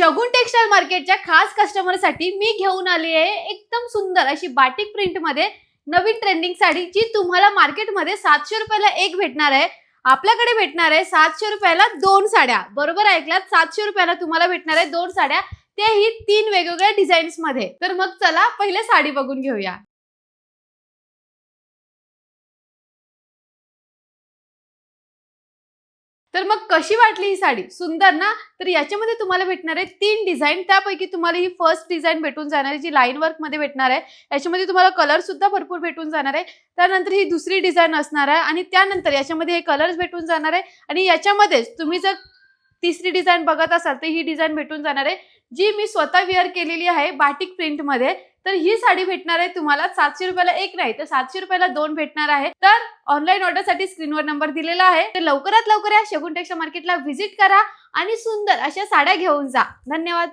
शगुन textile मार्केटच्या खास कस्टमरसाठी मी घेऊन आली आहे एकदम सुंदर अशी बाटिक प्रिंट मध्ये नवीन ट्रेंडिंग साडी, जी तुम्हाला मार्केटमध्ये 700 रुपयाला एक भेटणार आहे. आपल्याकडे भेटणार आहे 700 रुपयाला दोन साड्या. बरोबर ऐकलात, 700 रुपयाला तुम्हाला भेटणार आहे दोन साड्या, तेही 3 वेगवेगळ्या डिझाईन्स मध्ये. तर मग चला पहिले साडी बघून घेऊया. तर मग कशी वाटली ही साडी? सुंदर ना? तर याच्यामध्ये तुम्हाला भेटणार आहे 3 डिझाईन. त्यापैकी तुम्हाला ही फर्स्ट डिझाईन भेटून जाणार आहे, जी लाईन वर्क मध्ये भेटणार आहे. याच्यामध्ये तुम्हाला कलर सुद्धा भरपूर भेटून जाणार आहे. त्यानंतर ही दुसरी डिझाईन असणार आहे आणि त्यानंतर याच्यामध्ये हे कलर्स भेटून जाणार आहे. आणि याच्यामध्येच तुम्ही जर तिसरी डिझाईन बघत असाल तर ही डिझाईन भेटून जाणार आहे, जी मी स्वतः वेअर केलेली आहे बाटिक प्रिंट मध्ये. तर ही साडी भेटणार आहे तुम्हाला 700 रुपयाला एक नाही तर 700 रुपयाला दोन भेटणार आहे. तर ऑनलाईन ऑर्डर साठी स्क्रीनवर नंबर दिलेला आहे. तर लवकरात लवकर या शगुन टेक्सटाईल मार्केटला व्हिजिट करा आणि सुंदर अशा साड्या घेऊन जा. धन्यवाद.